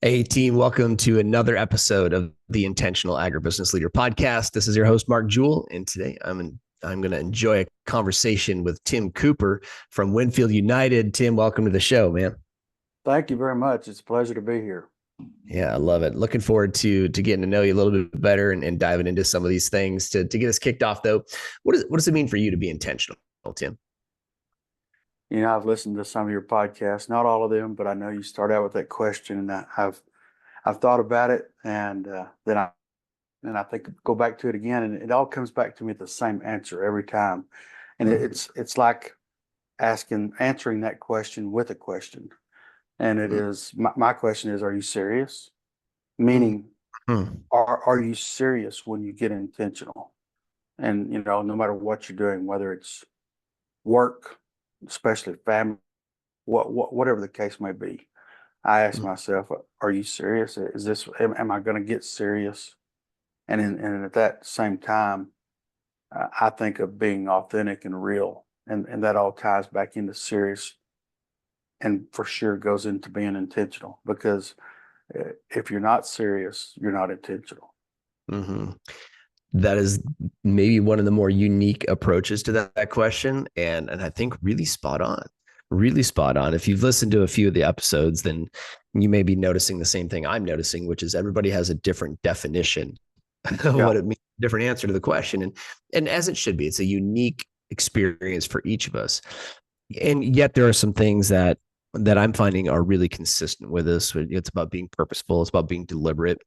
Hey team, welcome to another episode of the Intentional Agribusiness Leader podcast. This is your host Mark Jewell, and today I'm going to enjoy a conversation with Tim Cooper from Winfield United. Tim, welcome to the show, man. Thank you very much. It's a pleasure to be here. Yeah, I love it. Looking forward to getting to know you a little bit better and diving into some of these things. To get us kicked off, though, what does it mean for you to be intentional, Tim? I've listened to some of your podcasts, not all of them, but I know you start out with that question, and I've thought about it, and then I think go back to it again, and it all comes back to me at the same answer every time, and it's like answering that question with a question, and it is my question is, are you serious? Meaning, Mm-hmm. are you serious when you get intentional? And no matter what you're doing, whether it's work, especially family, whatever the case may be, I ask myself, are you serious? Am I going to get serious? And at that same time, I think of being authentic and real, and that all ties back into serious, and for sure goes into being intentional, because if you're not serious, you're not intentional. Mm-hmm. That is maybe one of the more unique approaches to that question. And I think really spot on, really spot on. If you've listened to a few of the episodes, then you may be noticing the same thing I'm noticing, which is everybody has a different definition of Yeah, what it means, different answer to the question. And as it should be, it's a unique experience for each of us. And yet there are some things that I'm finding are really consistent with this. It's about being purposeful. It's about being deliberate.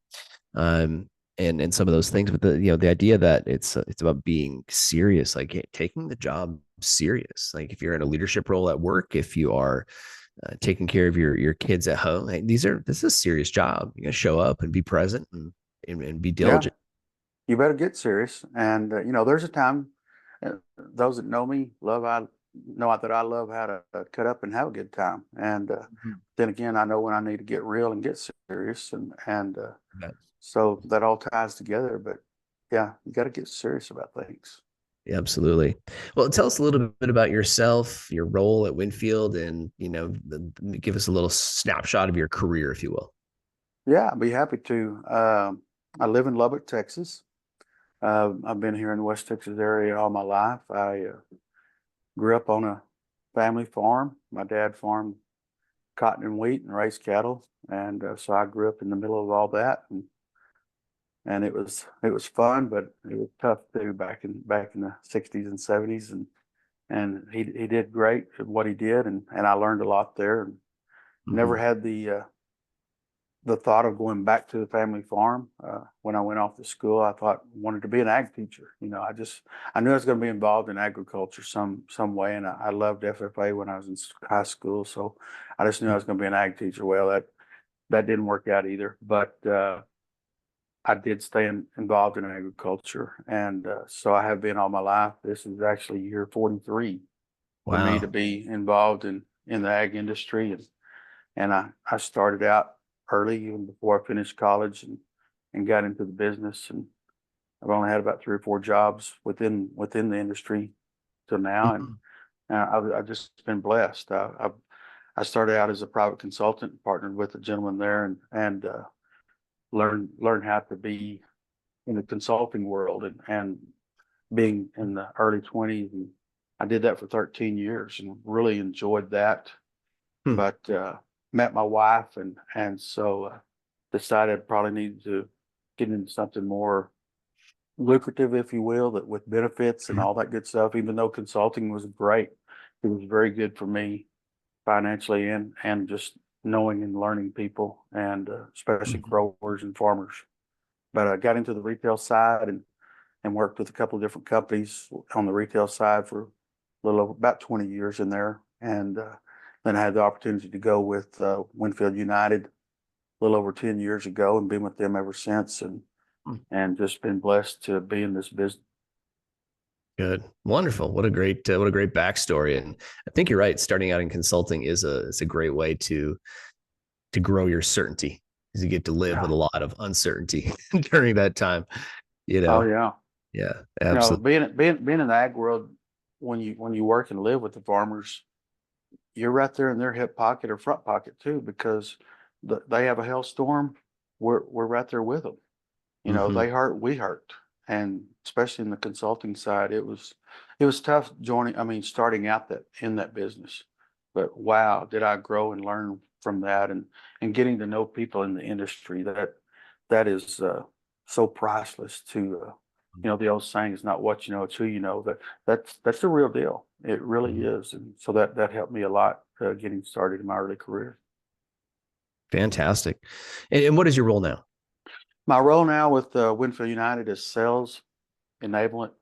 Um, and some of those things, but the idea that it's about being serious, like taking the job serious. Like if you're in a leadership role at work, if you are taking care of your kids at home, like this is a serious job. You're gonna show up and be present and be yeah, diligent. you better get serious. And there's a time. Those that know me I know that I love how to cut up and have a good time. And Mhm. then again, I know when I need to get real and get serious, and Yeah. so that all ties together. But yeah, you got to get serious about things. Yeah, absolutely. Well, tell us a little bit about yourself, your role at Winfield, and give us a little snapshot of your career, if you will. Yeah, I'd be happy to. I live in Lubbock, Texas. I've been here in the West Texas area all my life. I grew up on a family farm. My dad farmed cotton and wheat and raised cattle, and so I grew up in the middle of all that, and it was fun, but it was tough too back in the '60s and '70s, and he did great at what he did, and I learned a lot there. And never Mhm. had the thought of going back to the family farm. When I went off to school, I wanted to be an ag teacher. I knew I was going to be involved in agriculture some way, and I loved FFA when I was in high school. So I just knew I was going to be an ag teacher. Well, that didn't work out either, but I did stay involved in agriculture, and so I have been all my life. This is actually year 43 for me to Wow. be involved in the ag industry, and I started out early, even before I finished college, and got into the business. And I've only had about 3 or 4 jobs within the industry till now, and Mhm. I've just been blessed. I started out as a private consultant, partnered with a gentleman there, and learned how to be in the consulting world, and being in the early 20s. And I did that for 13 years and really enjoyed that. Hmm. But met my wife, and so decided I probably needed to get into something more lucrative, if you will, that with benefits and all that good stuff. Even though consulting was great, it was very good for me financially, and just knowing and learning people, and especially Mhm. growers and farmers. But I got into the retail side, and worked with a couple of different companies on the retail side for a little over about 20 years in there. And then I had the opportunity to go with Winfield United a little over 10 years ago, and been with them ever since, and just been blessed to be in this business. Good. Wonderful. What a great backstory. And I think you're right. Starting out in consulting is a great way to grow your certainty because you get to live Yeah. with a lot of uncertainty during that time, you Oh know? yeah. Yeah, absolutely. Being in the ag world, when you work and live with the farmers, you're right there in their hip pocket or front pocket too, because they have a hailstorm. We're right there with them. You know, Hmm. they hurt, we hurt. And especially in the consulting side, it was tough starting out in that business. But wow, did I grow and learn from that, and getting to know people in the industry, that is so priceless to the old saying is not what you know, it's who you know. That's the real deal. It really Hmm. is. And so that helped me a lot getting started in my early career. Fantastic. And what is your role now? My role now with Winfield United is sales enablement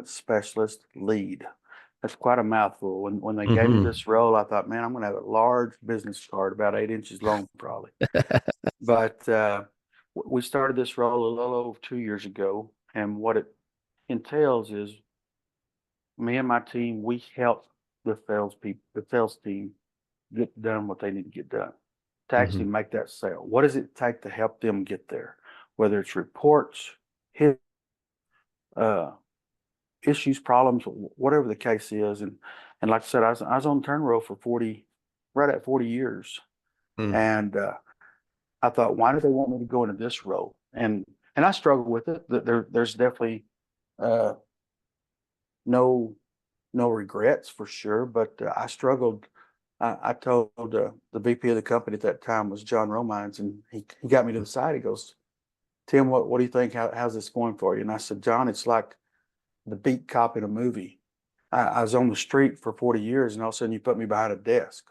specialist lead. That's quite a mouthful. When they gave me Hmm. this role, I thought, man, I'm going to have a large business card, about 8 inches long, probably. But we started this role a little over 2 years ago, and what it entails is me and my team, we help the sales team get done what they need to get done to actually Hmm. make that sale. What does it take to help them get there? Whether it's reports, hit, uh, issues, problems, whatever the case is. And like I said, I was on turn row for right at 40 years. Mm. And I thought, why do they want me to go into this role? And I struggle with it. There's definitely uh, no no regrets for sure, but I struggled. I told the VP of the company at that time was John Romines, and he got me to the side. He goes, Tim, what do you think? How's this going for you? And I said, John, it's like the beat cop in a movie. I was on the street for 40 years, and all of a sudden you put me behind a desk.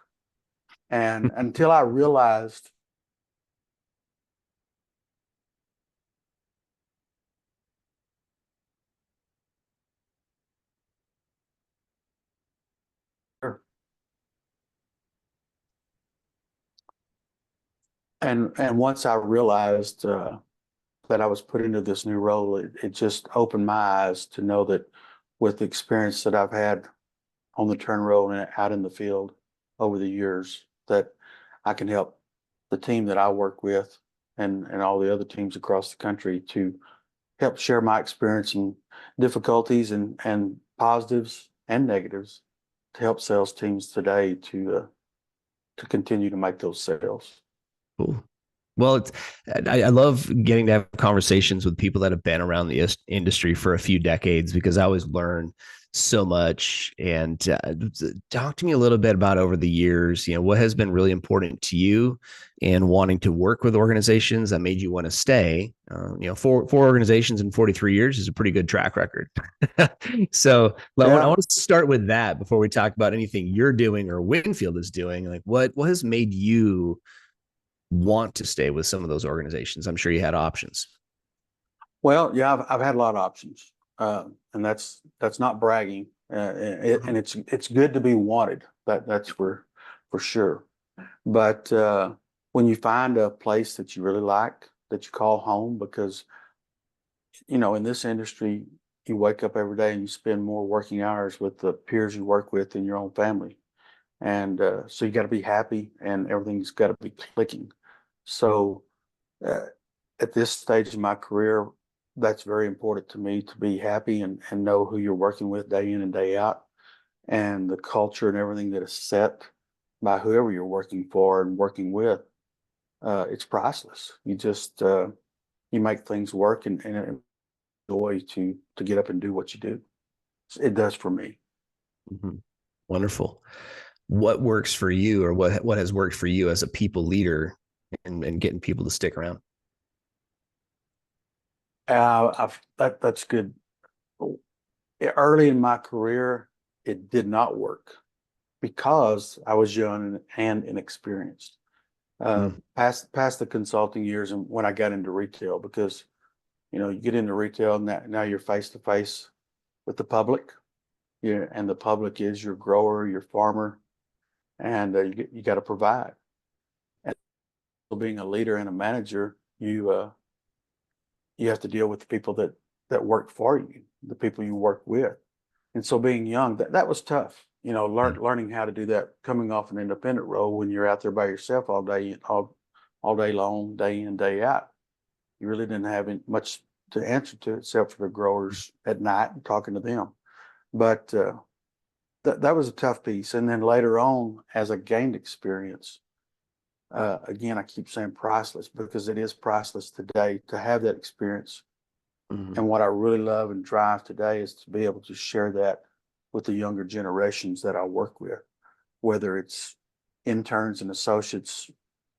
And until I realized, and once I realized that I was put into this new role, it just opened my eyes to know that with the experience that I've had on the turn road and out in the field over the years, that I can help the team that I work with and all the other teams across the country to help share my experience and difficulties and positives and negatives to help sales teams today to continue to make those sales. Cool. Well, I love getting to have conversations with people that have been around the industry for a few decades because I always learn so much. And talk to me a little bit about over the years, what has been really important to you and wanting to work with organizations that made you want to stay. Four organizations in 43 years is a pretty good track record. So I Yeah. want to start with that before we talk about anything you're doing or Winfield is doing. Like what has made you want to stay with some of those organizations? I'm sure you had options. Well, yeah, I've had a lot of options, and that's not bragging, Mhm. and it's good to be wanted. That's for sure. But when you find a place that you really like, that you call home, because in this industry, you wake up every day and you spend more working hours with the peers you work with than your own family, and so you got to be happy, and everything's got to be clicking. So uh, at this stage of my career, that's very important to me to be happy and know who you're working with day in and day out, and the culture and everything that is set by whoever you're working for and working with. It's priceless. You make things work, and joy to get up and do what you do. It does for me. Mhm. Wonderful. What works for you, or what has worked for you as a people leader and getting people to stick around? That's good. Early in my career, it did not work because I was young and inexperienced. Mm. Past the consulting years and when I got into retail, because you get into retail and now you're face to face with the public. Yeah, and the public is your grower, your farmer, and you got to provide. And so being a leader and a manager, you have to deal with the people that work for you, the people you work with. And so being young, that was tough. Mm. Learning how to do that, coming off an independent role when you're out there by yourself all day long, day in, day out. You really didn't have much to answer to except for the growers at night and talking to them. But that was a tough piece. And then later on, as I gained experience, again, I keep saying priceless, because it is priceless today to have that experience. Mhm. And what I really love and drive today is to be able to share that with the younger generations that I work with, whether it's interns and associates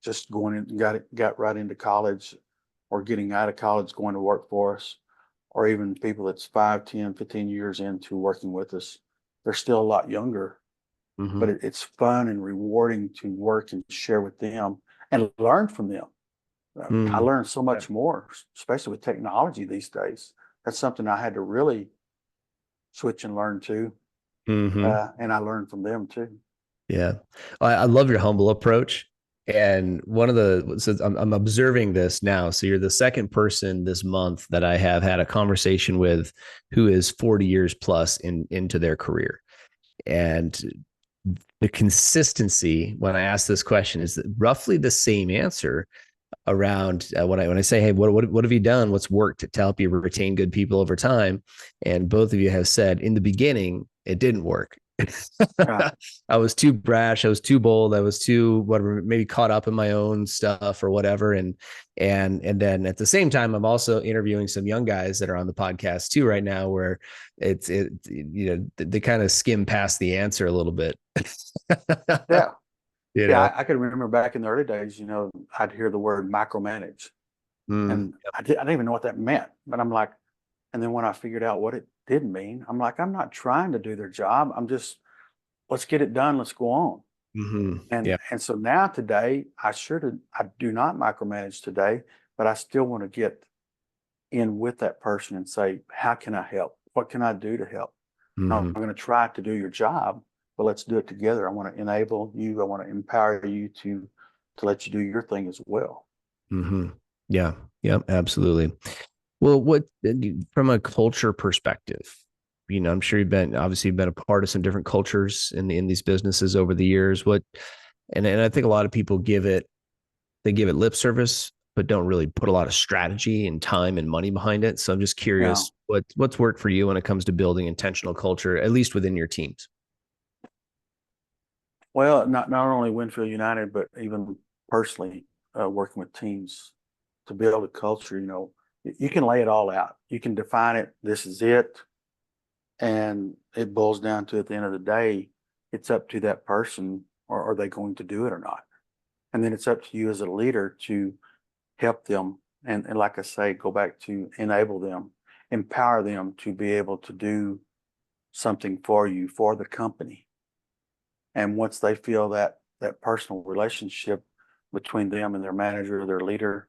just going in, got right into college, or getting out of college, going to work for us, or even people that's 5, 10, 15 years into working with us. They're still a lot younger, but Mhm. it's fun and rewarding to work and share with them and learn from them. I Mhm. learned so much more, especially with technology these days. That's something I had to really switch and learn too. Mhm. And I learned from them too. Yeah. I love your humble approach. And one of the, so I'm observing this now. So you're the second person this month that I have had a conversation with who is 40 years plus into their career. And the consistency when I ask this question is roughly the same answer around when I say, hey, what have you done? What's worked to help you retain good people over time? And both of you have said in the beginning, it didn't work. Yeah. I was too brash. I was too bold. I was too whatever, maybe caught up in my own stuff or whatever. And then at the same time, I'm also interviewing some young guys that are on the podcast too right now, where they kind of skim past the answer a little bit. Yeah. you Yeah. know. I can remember back in the early days, I'd hear the word micromanage, Mm, and I didn't even know what that meant. But I'm like, and then when I figured out what it did mean, I'm like, I'm not trying to do their job. I'm just, let's get it done. Let's go on. yeah. And so now today, I do not micromanage today, but I still want to get in with that person and say, how can I help? What can I do to help? I'm Hmm. going to try to do your job, but let's do it together. I want to enable you. I want to empower you to let you do your thing as well. Hmm. Yeah. Yeah. Absolutely. Well, what from a culture perspective, I'm sure you've been a part of some different cultures in these businesses over the years. And I think a lot of people they give it lip service, but don't really put a lot of strategy and time and money behind it. So I'm just Yeah. curious, what's worked for you when it comes to building intentional culture, at least within your teams? Well, not only Winfield United, but even personally, working with teams to build a culture, you can lay it all out. You can define it. This is it. And it boils down to, at the end of the day, it's up to that person, or are they going to do it or not? And then it's up to you as a leader to help them. And like I say, go back to enable them, empower them to be able to do something for you, for the company. And once they feel that personal relationship between them and their manager, their leader,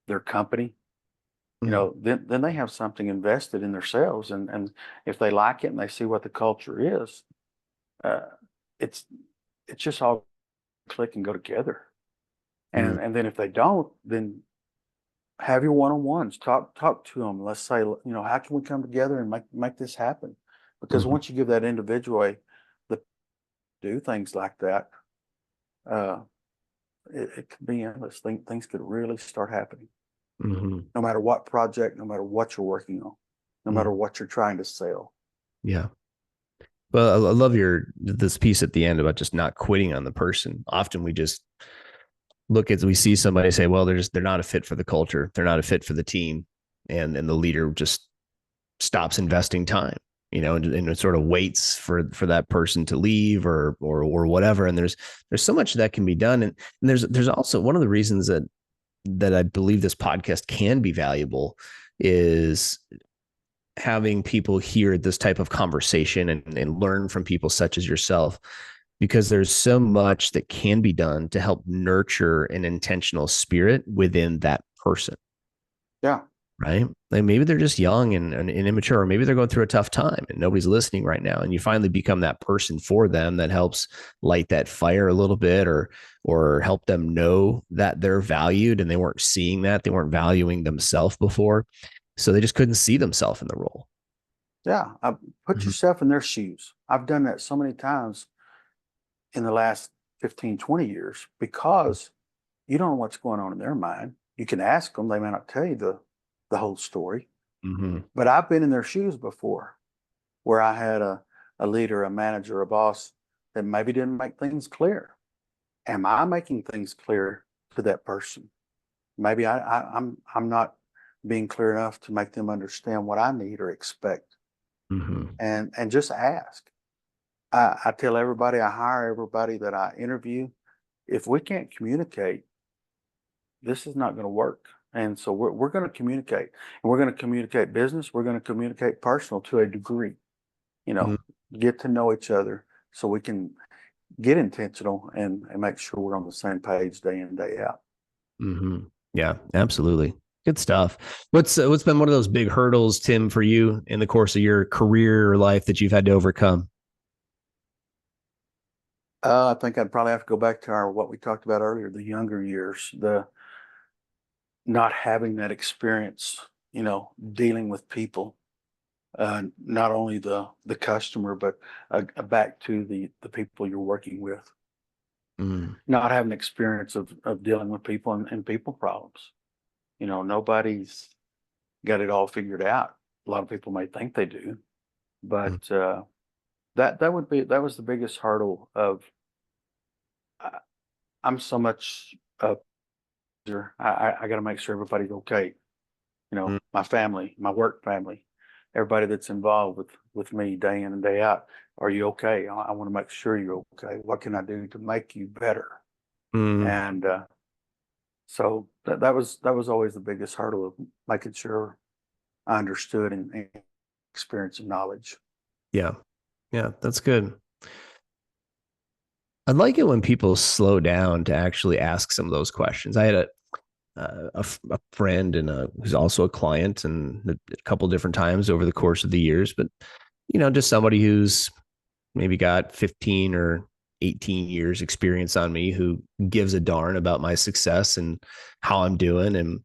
their company, Mm, then they have something invested in themselves. And if they like it and they see what the culture is, uh, it's it's just all click and go together. mm, And then if they don't, then have your one-on-ones. Talk to them. Let's say, how can we come together and make this happen? Because mhm, once you give that individual the do things like that, uh, it could be endless. Things could really start happening. mhm, No matter what project, no matter what you're working on, no matter mm. what you're trying to sell. Yeah. Well, I love this piece at the end about just not quitting on the person. Often we just we see somebody say, well, they're not a fit for the culture, they're not a fit for the team, and the leader just stops investing time, and it sort of waits for that person to leave or whatever. And there's so much that can be done, and there's also one of the reasons that I believe this podcast can be valuable is having people hear this type of conversation and learn from people such as yourself, because there's so much that can be done to help nurture an intentional spirit within that person, Yeah. right? Like maybe they're just young and immature, or maybe they're going through a tough time and nobody's listening right now. And you finally become that person for them that helps light that fire a little bit, or help them know that they're valued, and they weren't seeing that, they weren't valuing themselves before. So they just couldn't see themselves in the role. Yeah. Put Mhm. yourself in their shoes. I've done that so many times in the last 15, 20 years, because you don't know what's going on in their mind. You can ask them, they may not tell you the whole story, Mm-hmm. but I've been in their shoes before, where I had a leader, a manager, a boss that maybe didn't make things clear. Am I making things clear to that person? Maybe I'm not being clear enough to make them understand what I need or expect. Mm-hmm. And just ask. I tell everybody, I hire everybody that I interview. If we can't communicate, this is not going to work. And so we're going to communicate. And we're going to communicate business. We're going to communicate personal to a degree. You know, get to know each other so we can get intentional and make sure we're on the same page day in, day out. Mm-hmm. Yeah, absolutely. Good stuff. What's been one of those big hurdles, Tim, for you in the course of your career or life that you've had to overcome? I think I'd probably have to go back to what we talked about earlier, the younger years, the not having that experience, dealing with people, not only the customer, but back to the people you're working with. Mm. Not having experience of dealing with people and people problems. Nobody's got it all figured out. A lot of people may think they do, Mm. but that was the biggest hurdle of I, I'm so much I got to make sure everybody's okay. Mm. My family, my work family, everybody that's involved with me day in and day out. Are you okay? I want to make sure you're okay. What can I do to make you better? Mm. And so that was always the biggest hurdle of making sure I understood and experience and knowledge. Yeah. Yeah, that's good. I like it when people slow down to actually ask some of those questions. I had a friend and who's also a client, and a couple different times over the course of the years, but just somebody who's maybe got 15 or 18 years experience on me, who gives a darn about my success and how I'm doing. And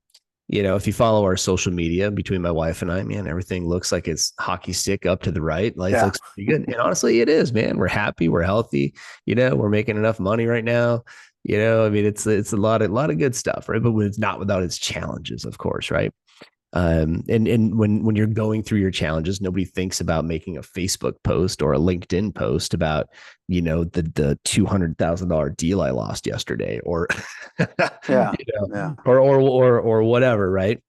if you follow our social media between my wife and I, man, everything looks like it's hockey stick up to the right. Life Yeah, looks pretty good. And honestly, it is, man. We're happy. We're healthy. We're making enough money right now. I mean, it's a lot of good stuff, right? But it's not without its challenges, of course, right? And when you're going through your challenges, nobody thinks about making a Facebook post or a LinkedIn post about the $200,000 deal I lost yesterday, or yeah, yeah, or whatever, right?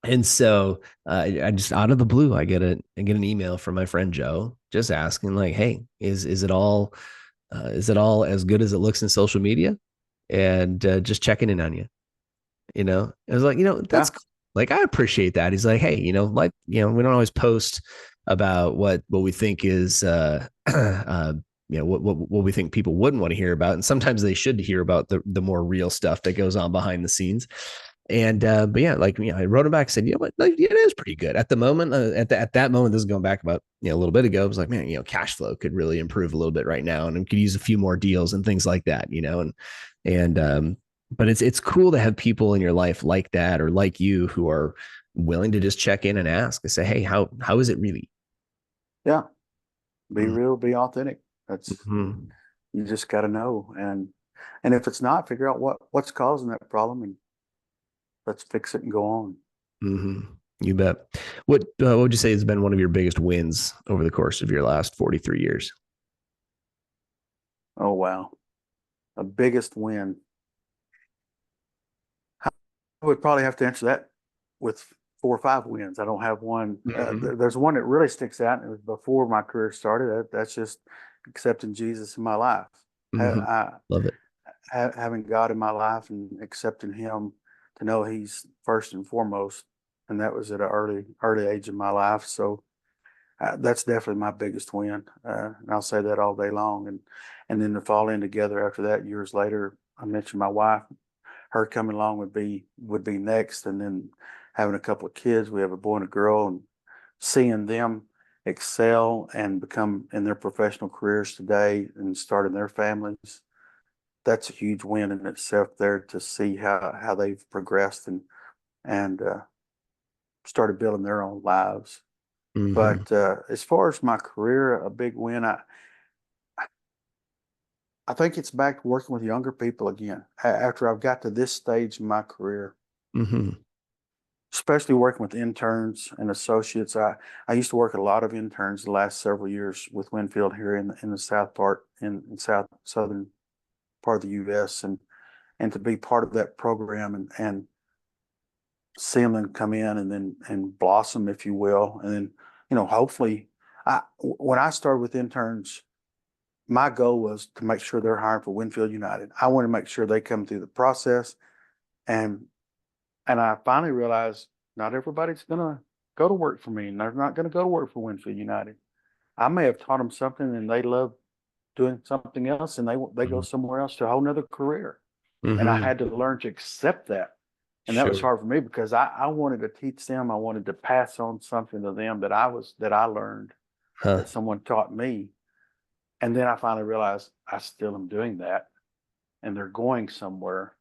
And so I just, out of the blue, I get an email from my friend Joe, just asking, like, hey, is it all as good as it looks in social media? And just checking in on you. I was like, that's yeah, cool. Like, I appreciate that. He's like, hey, like, we don't always post about what we think is what we think people wouldn't want to hear about, and sometimes they should hear about the more real stuff that goes on behind the scenes. And but yeah, like, I wrote him back, said, what, like, it is pretty good at the moment. At that moment, this is going back about a little bit ago. I was like, man, cash flow could really improve a little bit right now, and we could use a few more deals and things like that. And but it's cool to have people in your life like that, or like you, who are willing to just check in and ask and say, hey, how is it really? yeah. Be real, be authentic. That's Mm-hmm. You just got to know, and if it's not, figure out what's causing that problem, and let's fix it and go on. Mm-hmm. You bet. What would you say has been one of your biggest wins over the course of your last 43 years? Oh wow, a biggest win. I would probably have to answer that with 4 or 5 wins. I don't have one. Mm-hmm. There's one that really sticks out, and it was before my career started. That's just accepting Jesus in my life. Mm-hmm. Love it. Having God in my life and accepting Him, to know He's first and foremost, and that was at an early age in my life. So that's definitely my biggest win, and I'll say that all day long. And then to fall in together after that, years later, I mentioned my wife. Her coming along would be next, and then having a couple of kids. We have a boy and a girl, and seeing them excel and become in their professional careers today and starting their families, that's a huge win in itself there, to see how they've progressed and started building their own lives. Mm-hmm. But as far as my career, a big win, I think it's back to working with younger people again. After I've got to this stage in my career, Mm-hmm. especially working with interns and associates. I used to work a lot of interns the last several years with Winfield here in the south part in southern part of the U.S. and to be part of that program and see them come in and then and blossom, if you will, and then hopefully, when I started with interns, my goal was to make sure they're hiring for Winfield United. I want to make sure they come through the process, and I finally realized not everybody's going to go to work for me, and they're not going to go to work for Winfield United. I may have taught them something, and they love doing something else, and they go Mhm. somewhere else to a whole nother career. And I Mhm. had to learn to accept that. And that was Sure. hard for me because I wanted to teach them. I wanted to pass on something to them that I learned, Huh. that someone taught me. And then I finally realized I still am doing that, and they're going somewhere.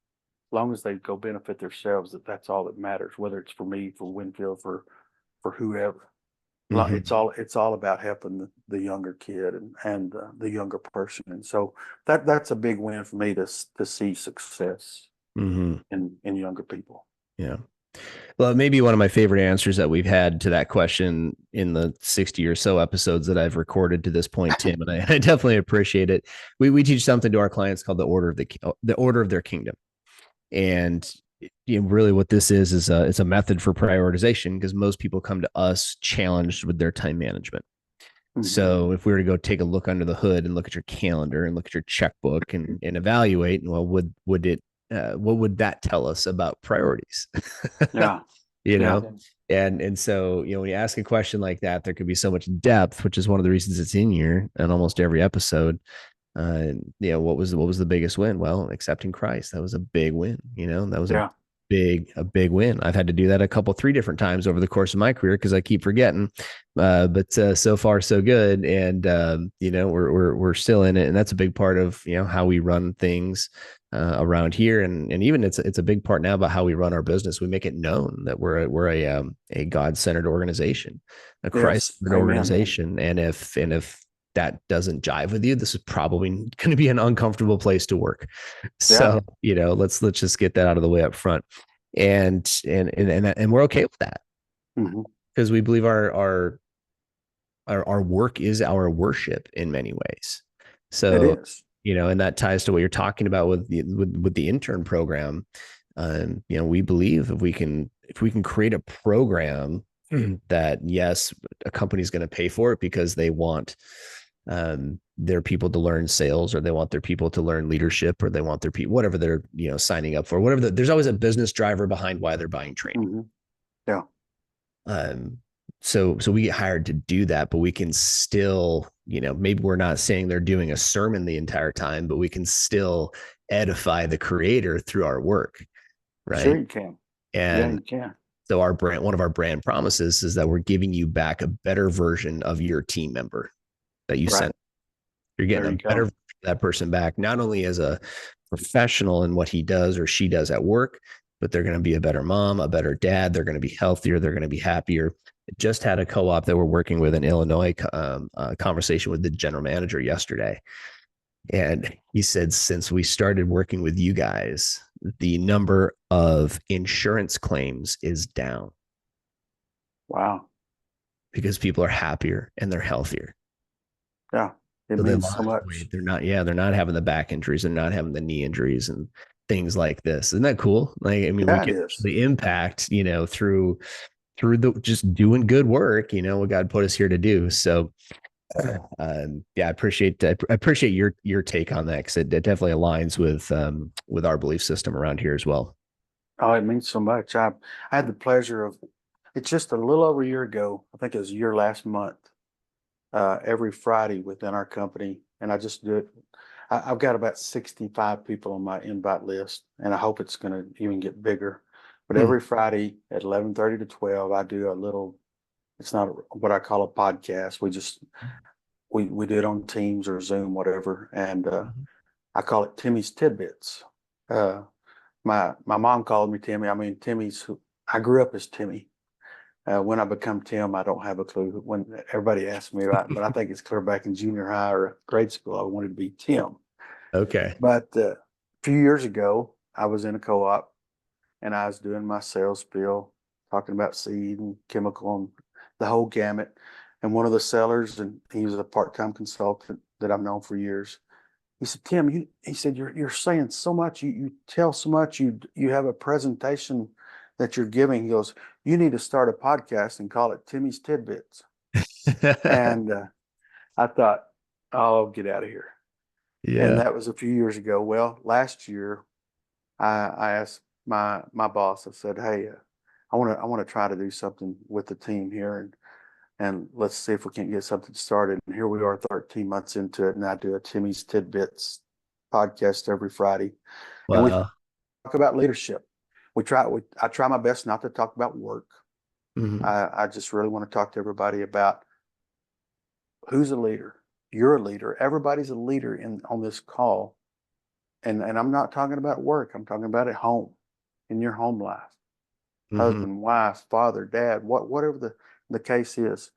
As long as they go benefit themselves, that's all that matters. Whether it's for me, for Winfield, for whoever. Mhm. It's all about helping the younger kid and the younger person. And so that's a big win for me to see success Mhm. in younger people. Yeah. Well, maybe one of my favorite answers that we've had to that question in the 60 or so episodes that I've recorded to this point, Tim, and I definitely appreciate it. We teach something to our clients called the order of their kingdom. And really what this is it's a method for prioritization because most people come to us challenged with their time management. Hmm. So if we were to go take a look under the hood and look at your calendar and look at your checkbook and evaluate, well, what would that tell us about priorities? Yeah. you Yeah. know, and so when you ask a question like that, there could be so much depth, which is one of the reasons it's in here in almost every episode. What was the biggest win? Well, accepting Christ. That was a big win. That was a Yeah. big win. I've had to do that three different times over the course of my career because I keep forgetting. But so far so good, and we're still in it, and that's a big part of how we run things around here, and even it's a big part now about how we run our business. We make it known that we're a God-centered organization, a Yes. Christ-centered Amen. organization, and if that doesn't jive with you, this is probably going to be an uncomfortable place to work. Yeah. So, let's just get that out of the way up front. And we're okay with that Hmm. because we believe our work is our worship in many ways. It So, is. and that ties to what you're talking about with the intern program. We believe if we can create a program that, yes, a company's going to pay for it because they want their people to learn sales, or they want their people to learn leadership, or they want their people, whatever they're signing up for, whatever. There's always a business driver behind why they're buying training. Hmm. Yeah. Um, so we get hired to do that, but we can still, maybe we're not saying they're doing a sermon the entire time, but we can still edify the creator through our work, Sure right? you can. Yeah, And you can. so one of our brand promises is that we're giving you back a better version of your team member that you Right. sent. You're getting There a you better go. that person back, not only as a professional in what he does or she does at work, but they're going to be a better mom, a better dad. They're going to be healthier. They're going to be happier. Just had a co-op that we're working with in Illinois, conversation with the general manager yesterday. And he said, since we started working with you guys, the number of insurance claims is down Wow. because people are happier and they're healthier. Yeah. It So they means so lost weight. much. They're not having the back injuries. They're not having the knee injuries and things like this. Isn't that cool? Like, I mean, we Yeah, it can is. actually impact, through the just doing good work, what God put us here to do. So, yeah, I appreciate your take on that because it definitely aligns with our belief system around here as well. Oh, it means so much. I had the pleasure of, it's just a little over a year ago. I think it was a year last month. Every Friday within our company, and I just do it. I've got about 65 people on my invite list, and I hope it's going to even get bigger. But Hmm. every Friday at 11:30 to 12, I do a little. It's not what I call a podcast. We do it on Teams or Zoom, whatever, and I call it Timmy's Tidbits. Uh, my mom called me Timmy. I mean, I grew up as Timmy. When I become Tim, I don't have a clue. When everybody asks me about it, but I think it's clear back in junior high or grade school, I wanted to be Tim. Okay. But a few years ago, I was in a co-op and I was doing my sales spiel, talking about seed and chemical and the whole gamut. And one of the sellers, and he was a part-time consultant that I've known for years. He said, Tim, he said, you're saying so much, you tell so much, you have a presentation that you're giving. He goes, you need to start a podcast and call it Timmy's Tidbits. And I thought, oh, get out of here. And Yeah. that was a few years ago. Well, last year, I asked my boss. I said, "Hey, I want to try to do something with the team here, and let's see if we can't get something started." And here we are, 13 months into it, and I do a Timmy's Tidbits podcast every Friday, and we Wow. talk about leadership. I try my best not to talk about work. Mhm. I just really want to talk to everybody about who's a leader. You're a leader. Everybody's a leader on this call. And I'm not talking about work. I'm talking about at home, in your home life, Mhm. husband, wife, father, dad, whatever the case is.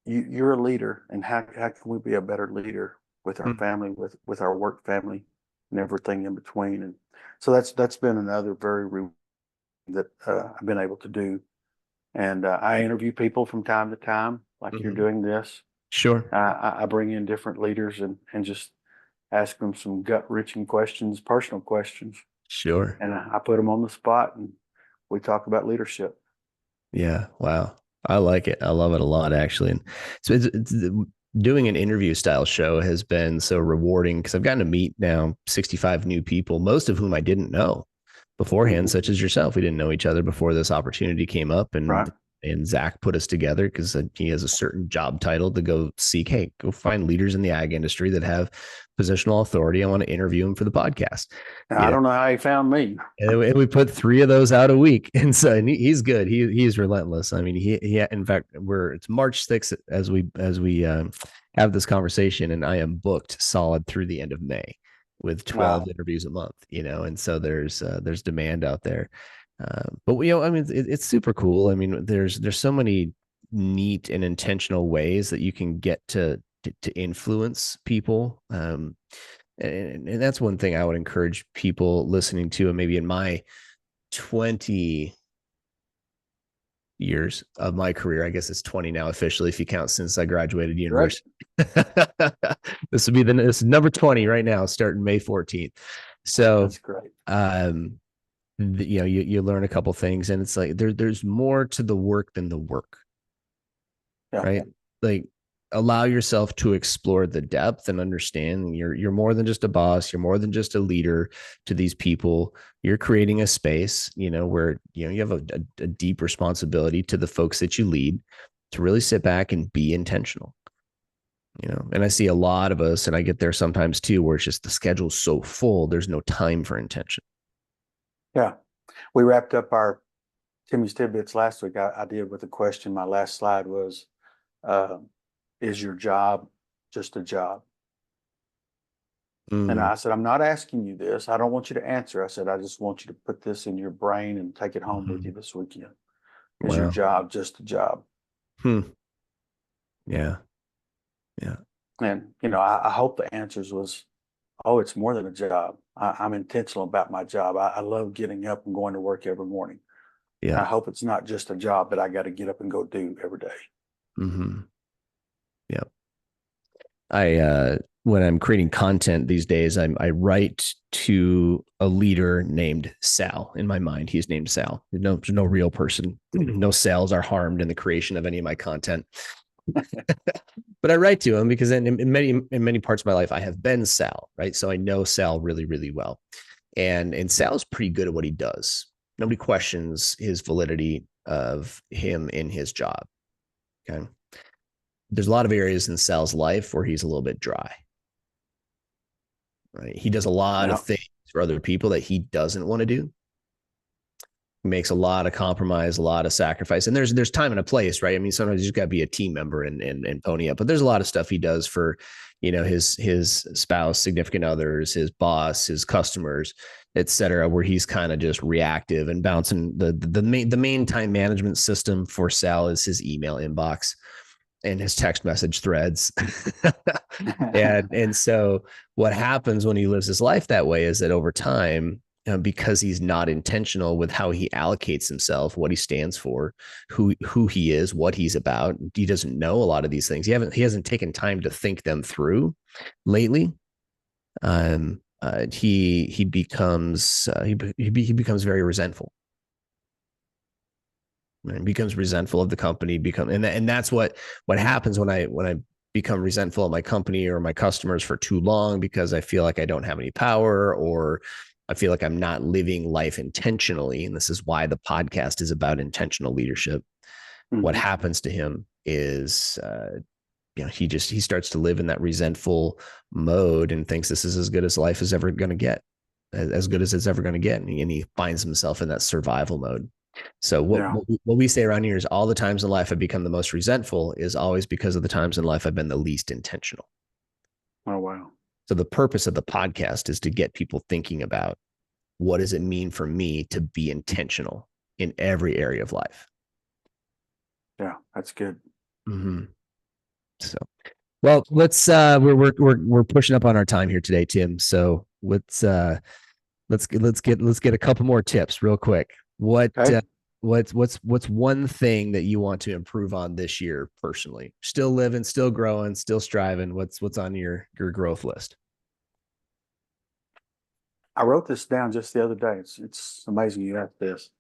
You're a leader, and how can we be a better leader with our Mhm. family, with our work family, and everything in between? And so that's been another very rewarding that I've been able to do. And I interview people from time to time, like you're Mhm. doing this. Sure. I bring in different leaders and just ask them some gut wrenching questions, personal questions, Sure. and I put them on the spot and we talk about leadership. Yeah. Wow. I like it. I love it a lot, actually. And so doing an interview style show has been so rewarding because I've gotten to meet now 65 new people, most of whom I didn't know beforehand, Mm-hmm. such as yourself. We didn't know each other before this opportunity came up, Right. and Zach put us together because he has a certain job title to go seek. Hey, go find leaders in the ag industry that have positional authority. I want to interview them for the podcast. Now, You I know, don't know how he found me. and we put 3 of those out a week, and so he's good. He's relentless. I mean, he in fact it's March 6th as we have this conversation, and I am booked solid through the end of May with 12 Wow. interviews a month. And so there's demand out there. But I mean, it's super cool. I mean, there's so many neat and intentional ways that you can get to influence people. And that's one thing I would encourage people listening to, and maybe in my 20 years of my career, I guess it's 20 now officially, if you count since I graduated Great. university. This is number 20 right now, starting May 14th. So, That's great. um, you learn a couple things, and it's like there's more to the work than the work, Yeah. right? Like, allow yourself to explore the depth and understand you're more than just a boss. You're more than just a leader to these people. You're creating a space, where, you have a deep responsibility to the folks that you lead to really sit back and be intentional. And I see a lot of us, and I get there sometimes too, where it's just the schedule's so full, there's no time for intention. Yeah. We wrapped up our Timmy's Tidbits last week. I did with a question. My last slide was, uh, is your job just a job? And Mm, I said, I'm not asking you this. I don't want you to answer. I said, I just want you to put this in your brain and take it home with you mhm. this weekend. Is your Wow. job just a job? Hmm. Yeah. Yeah. And, I hope the answers was, oh, it's more than a job. I'm intentional about my job. I love getting up and going to work every morning. And Yeah. I hope it's not just a job that I got to get up and go do every day. Hmm. Yeah. When I'm creating content these days, I write to a leader named Sal in my mind. He's named Sal. There's no real person. No cells are harmed in the creation of any of my content. But I write to him because in many parts of my life I have been Sal, right? So I know Sal really, really well. And Sal's pretty good at what he does. Nobody questions his validity of him in his job. Okay. There's a lot of areas in Sal's life where he's a little bit dry. Right? He does a lot of Yeah. things for other people that he doesn't want to do. He makes a lot of compromise, a lot of sacrifice, and there's time and a place, right? I mean, sometimes you just got to be a team member and pony up. But there's a lot of stuff he does for, his spouse, significant others, his boss, his customers, etc., where he's kind of just reactive and bouncing. The main time management system for Sal is his email inbox and his text message threads. and so what happens when he lives his life that way is that over time, because he's not intentional with how he allocates himself, what he stands for, who he is, what he's about. He doesn't know a lot of these things. He hasn't taken time to think them through lately. He becomes he becomes very resentful. And becomes resentful of the company. And that's what happens when I become resentful of my company or my customers for too long, because I feel like I don't have any power, or I feel like I'm not living life intentionally. And this is why the podcast is about intentional leadership. What happens to him is, he starts to live in that resentful mode and thinks this is as good as life is ever going to get, as good as it's ever going to get. And he finds himself in that survival mode. So what we say around here is all the times in life I've become the most resentful is always because of the times in life I've been the least intentional. Oh, wow. So the purpose of the podcast is to get people thinking about, what does it mean for me to be intentional in every area of life? Yeah, that's good. Mm-hmm. So, well, let's we're pushing up on our time here today, Tim. So let's get a couple more tips real quick. Okay. What's one thing that you want to improve on this year personally? Still living, still growing, still striving. What's on your growth list? I wrote this down just the other day. It's amazing you asked this.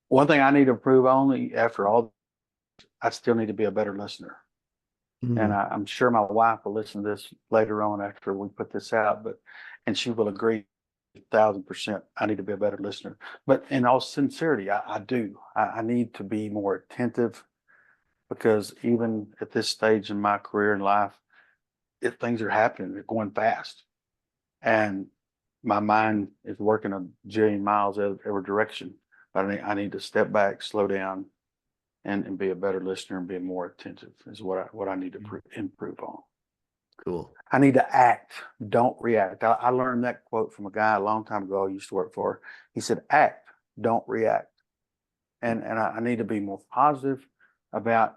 One thing I need to improve on after all, I still need to be a better listener. And I'm sure my wife will listen to this later on after we put this out, and she will agree 1,000%. I need to be a better listener. But in all sincerity, I do. I need to be more attentive, because even at this stage in my career and life, if things are happening, they're going fast. And my mind is working a jillion miles every direction. But I need to step back, slow down, and be a better listener and be more attentive is what I need to improve on. Cool. I need to act, don't react. I learned that quote from a guy a long time ago I used to work for. He said, act, don't react. And I need to be more positive about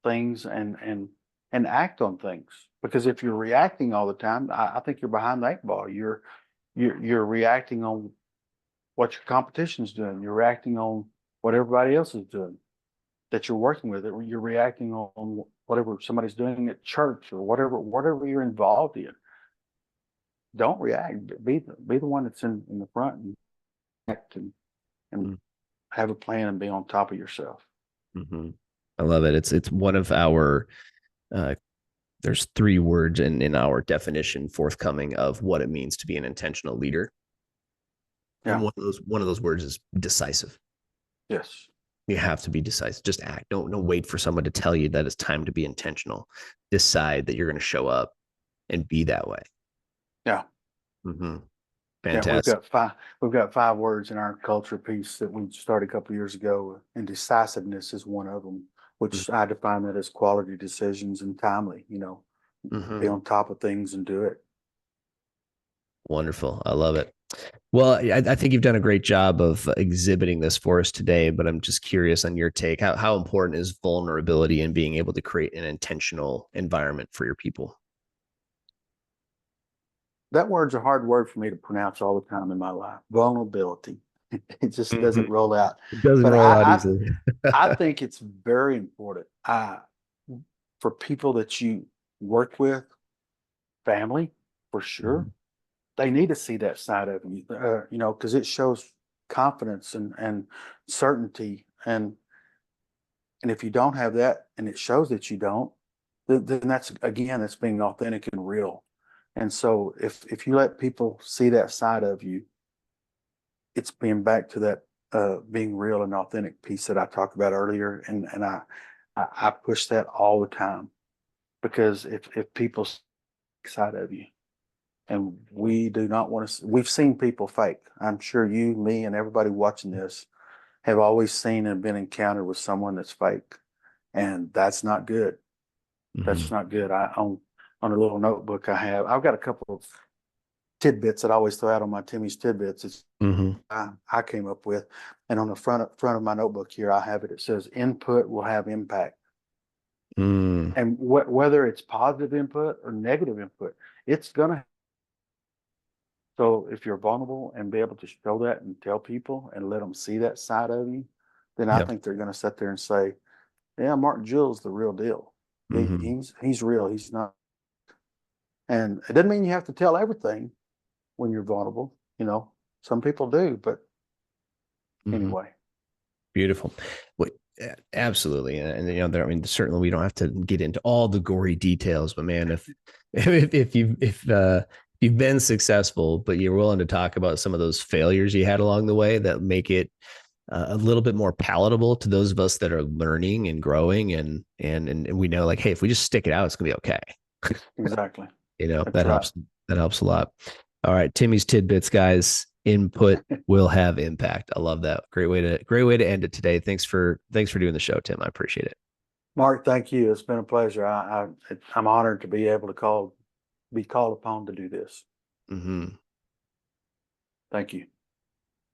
things and act on things. Because if you're reacting all the time, I think you're behind the eight ball. You're reacting on what your competition's doing. You're reacting on what everybody else is doing that you're working with. You're reacting on whatever somebody's doing at church or whatever you're involved in. Don't react. Be the one that's in the front and act and have a plan and be on top of yourself. Mm-hmm. I love it. It's one of our there's 3 words in our definition forthcoming of what it means to be an intentional leader. Yeah. And one of those words is decisive. Yes. You have to be decisive. Just act. Don't wait for someone to tell you that it's time to be intentional. Decide that you're going to show up and be that way. Yeah. Mm-hmm. Fantastic. Yeah, we've got 5 words in our culture piece that we started a couple of years ago, and decisiveness is one of them, which I define that as quality decisions and timely. Be on top of things and do it. Wonderful. I love it. Well, I think you've done a great job of exhibiting this for us today, but I'm just curious on your take. How important is vulnerability in being able to create an intentional environment for your people? That word's a hard word for me to pronounce all the time in my life. Vulnerability. It just doesn't roll out. It doesn't But roll out easily. I think it's very important for people that you work with, family, for sure. They need to see that side of you, because it shows confidence and certainty. And if you don't have that, and it shows that you don't, then that's being authentic and real. And so if you let people see that side of you, it's being back to that being real and authentic piece that I talked about earlier. And I push that all the time, because if people see the side of you, and we do not want to, we've seen people fake. I'm sure you, me, and everybody watching this have always seen and been encountered with someone that's fake. And that's not good. That's not good. On a little notebook I've got a couple of tidbits that I always throw out on my Timmy's tidbits. It's I came up with, and on the front of my notebook here, I have it. It says input will have impact. And whether it's positive input or negative input, it's gonna. So if you're vulnerable and be able to show that and tell people and let them see that side of you, then I Yep. think they're going to sit there and say, yeah, Mark Jewell's the real deal. Hmm. He's real. He's not. And it doesn't mean you have to tell everything when you're vulnerable. Some people do, but Hmm. anyway. Beautiful. Well, absolutely. I mean, certainly we don't have to get into all the gory details, but man, if you've been successful, but you're willing to talk about some of those failures you had along the way that make it a little bit more palatable to those of us that are learning and growing, and we know, like, hey, if we just stick it out, it's gonna be okay. Exactly. That's That right. helps. That helps a lot. All right, Timmy's tidbits, guys. Input will have impact. I love that. Great way to end it today. Thanks for doing the show, Tim. I appreciate it. Mark, thank you. It's been a pleasure. I'm honored to be able to be called upon to do this. Mm-hmm. Thank you.